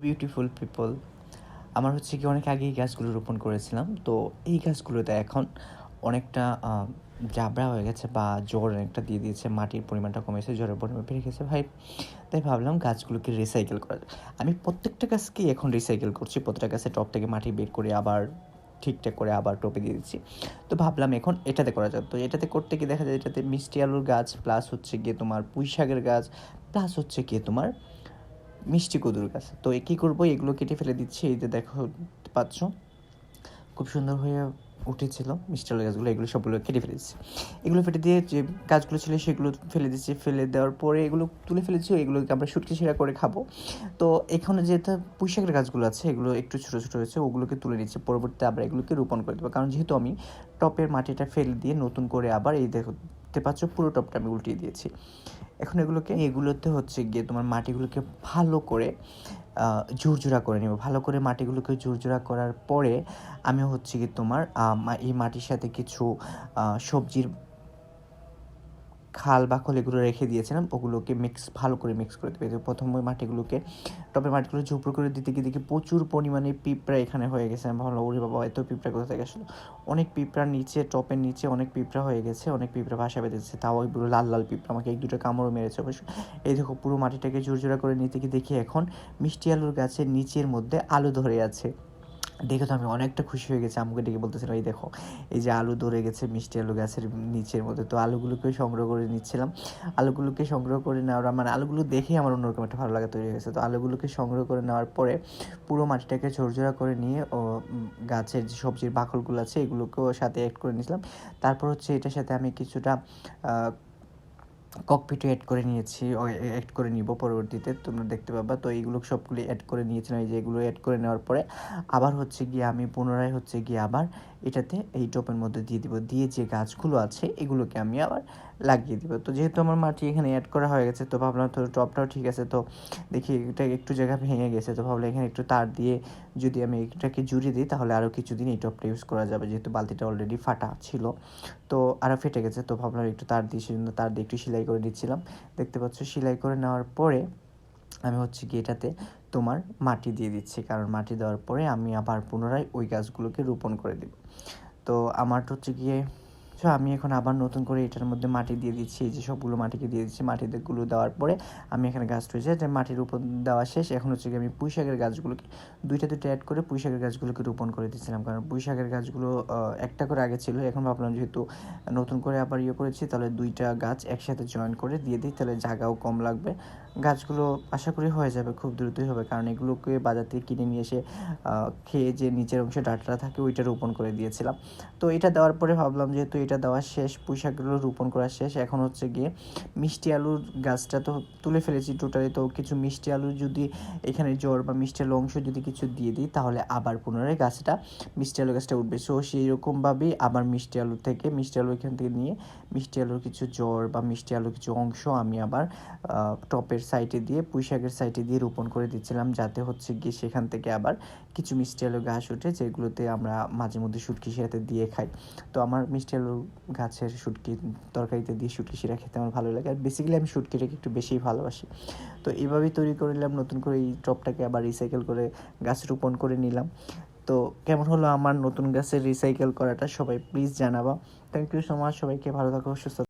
Beautiful people, আমার হচ্ছে কি অনেক আগেই গাছগুলো রোপণ করেছিলাম। তো এই গাছগুলোতে এখন অনেকটা জাবরা হয়ে গেছে বা জড় অনেকটা দিয়ে দিয়েছে। মাটির পরিমাণটা কমেছে, জড়ের পরিমাণ বেড়ে গেছে ভাই। তাই ভাবলাম গাছগুলোকে রিসাইকেল করা যায়। আমি প্রত্যেকটা গাছকেই এখন রিসাইকেল করছি। প্রত্যেকটা গাছের টব থেকে মাটি বের করে আবার ঠিকঠাক করে আবার টবে দিয়ে দিচ্ছি। তো ভাবলাম এখন এটাতে করা যাক। তো এটাতে করতে গিয়ে দেখা যায় এটাতে মিষ্টি আলুর গাছ, প্লাস হচ্ছে গিয়ে তোমার পুঁই শাকের গাছ, প্লাস হচ্ছে গিয়ে তোমার মিষ্টি কদুর গাছ। তো কী করবো, এগুলো কেটে ফেলে দিচ্ছি। এই যে দেখো পাচ্ছ, খুব সুন্দর হয়ে উঠেছিল মিষ্টি আলুর গাছগুলো, এগুলো সবগুলো কেটে ফেলেছি। এগুলো ফেটে দিয়ে যে গাছগুলো ছিল সেগুলো ফেলে দিচ্ছি। ফেলে দেওয়ার পরে এগুলো তুলে ফেলেছি, এগুলোকে আমরা শুটকি ছিঁড়া করে খাবো। তো এখানে যেহেতু পুঁই শাকের গাছগুলো আছে, এগুলো একটু ছোটো ছোটো হয়েছে, ওগুলোকে তুলে নিচ্ছি। পরবর্তীতে আবার এগুলোকে রোপণ করে দেবো, কারণ যেহেতু আমি টপের মাটিটা ফেলে দিয়ে নতুন করে আবার এই দেখতে পাচ্ছ পুরো টপটা আমি উল্টিয়ে দিয়েছি। এখন এগুলোতে হচ্ছে গিয়ে তোমার মাটিগুলোকে ভালো করে ঝুরঝুরা করে নেব। ভালো করে মাটিগুলোকে ঝুরঝুরা করার পরে আমি হচ্ছে গিয়ে তোমার এই মাটির সাথে কিছু সবজির খাল বাকল এগুলো রেখে দিয়েছিলাম, ওগুলোকে ভালো করে মিক্স করে দেবে। প্রথমে টবের মাটিগুলো ঝুপড়ো করে দিতে গিয়ে দেখি প্রচুর পরিমাণে পিঁপড়া এখানে হয়ে গেছে। আমি ভাবলাম ওরে বাবা, এত পিঁপড়া কোথা থেকে আসলো। অনেক পিঁপড়ার নিচে, টপের নিচে অনেক পিঁপড়া হয়ে গেছে, অনেক পিঁপড়া বাসা বেঁধেছে। তাও ওইগুলো লাল লাল পিঁপড়া, আমাকে 1-2টা কামড়ও মেরেছে অবশ্য। এই দেখো পুরো মাটিটাকে ঝুরঝুরা করে নিতে গিয়ে দেখি এখন মিষ্টি আলুর গাছের নিচের মধ্যে আলু ধরে আছে। দেখে তো আমি অনেকটা খুশি হয়ে গেছি। আমাকে ডেকে বলতেছিলাম, এই দেখো এই যে আলু ধরে গেছে মিষ্টি আলু গাছের নিচের মধ্যে। তো আলুগুলোকে সংগ্রহ করে নিচ্ছিলাম। আলুগুলোকে সংগ্রহ করে নেওয়ার মানে আলুগুলো দেখেই আমার অন্যরকম একটা ভালো লাগা তৈরি হয়ে গেছে। তো আলুগুলোকে সংগ্রহ করে নেওয়ার পরে পুরো মাটিটাকে ঝরঝরা করে নিয়ে গাছের যে সবজির বাকলগুলো আছে এগুলোকেও সাথে অ্যাড করে নিয়েছিলাম। তারপর হচ্ছে এটার সাথে আমি কিছুটা ককপিটও অ্যাড করে নিয়েছি, অ্যাড করে নিব পরবর্তীতে, তোমরা দেখতে পাবা। তো এইগুলো সবগুলি অ্যাড করে নিয়েছিলাম। এই যে এগুলো অ্যাড করে নেওয়ার পরে আবার হচ্ছে গিয়ে আমি পুনরায় হচ্ছে গিয়ে আবার এটাতে এই টবের মধ্যে দিয়ে দিব। দিয়ে যে গাছগুলো আছে এগুলোকে আমি আবার লাগিয়ে দিব। তো যেহেতু আমার মাটি এখানে অ্যাড করা হয়ে গেছে, তো ভাবলাম তো টবটাও ঠিক আছে। তো দেখি এটা একটু জায়গা ভেঙে গেছে, তো ভাবলাম এখানে একটু তার দিয়ে যদি আমি এটাকে জুড়ে দিই তাহলে আরও কিছুদিন এই টবটা ইউজ করা যাবে, যেহেতু বালতিটা অলরেডি ফাটা ছিল, তো আরও ফেটে গেছে। তো ভাবলাম একটু তার দিয়ে, সেজন্য তার দিয়ে একটু সেলাই করে দিচ্ছিলাম। দেখতে পাচ্ছ সেলাই করে নেওয়ার পরে আমি হচ্ছে গিয়ে এটাতে তোমার মাটি দিয়ে দিচ্ছি, কারণ মাটি দেওয়ার পরে আমি আবার পুনরায় ওই গাছগুলোকে রোপণ করে দেব। তো আমার হচ্ছে গিয়ে আমি এখন আবার নতুন করে এটার মধ্যে মাটি দিয়ে দিচ্ছি। এই যে সবগুলো মাটিকে দিয়ে দিচ্ছি। মাটিগুলো দেওয়ার পরে আমি এখানে গাছ রয়েছে যে মাটির উপর দেওয়া শেষ। এখন হচ্ছে গিয়ে আমি পুঁই শাকের গাছগুলোকে দুইটা অ্যাড করে পুঁই শাকের গাছগুলোকে রোপণ করে দিচ্ছিলাম, কারণ পুঁই শাকের গাছগুলো একটা করে আগে ছিল। এখন ভাবলাম যেহেতু নতুন করে আবার করেছি, তাহলে 2টা গাছ একসাথে জয়েন করে দিয়ে দিই, তাহলে জায়গাও কম লাগবে। গাছগুলো আশা করি হয়ে যাবে, খুব দ্রুতই হবে, কারণ এগুলোকে বাজার থেকে কিনে নিয়ে এসে খেয়ে যে নিচের অংশে ডাঁটা থাকে ওইটা রোপণ করে দিয়েছিলাম। তো এটা দেওয়ার পরে ভাবলাম যেহেতু এটা দেওয়া শেষ, পুঁই শাকগুলো রোপণ করা শেষ, এখন হচ্ছে গিয়ে মিষ্টি আলুর গাছটা তো তুলে ফেলেছি টোটালি। তো কিছু মিষ্টি আলু যদি এখানে জড় বা মিষ্টি আলু অংশ যদি কিছু দিয়ে দিই তাহলে আবার পুনরায় মিষ্টি আলু গাছটা উঠবে। সো সেই রকমভাবেই আবার মিষ্টি আলু এখান থেকে নিয়ে মিষ্টি আলুর কিছু জড় বা মিষ্টি আলুর কিছু অংশ আমি আবার টপের সাইডে দিয়ে, পুঁই শাকের সাইডে দিয়ে রোপণ করে দিচ্ছিলাম, যাতে হচ্ছে গিয়ে সেখান থেকে আবার কিছু মিষ্টি আলু গাছ ওঠে, যেগুলোতে আমরা মাঝে মধ্যে শুটকির সাথে দিয়ে খাই। তো আমার মিষ্টি আলু গাছের শুটকি তরকারিতে দিয়ে শুটকি শিরা খেতে আমার ভালো লাগে, আর বেসিক্যালি আমি শুটকিটাকে একটু বেশিই ভালোবাসি। তো এইভাবেই তৈরি করে নিলাম, নতুন করে এই টপটাকে আবার রিসাইকেল করে গাছ রোপণ করে নিলাম। তো কেমন হলো আমার নতুন গাছের রিসাইকেল করাটা, সবাই প্লিজ জানাবা। থ্যাংক ইউ সো মাচ, সবাইকে ভালো থাকো, সুস্থ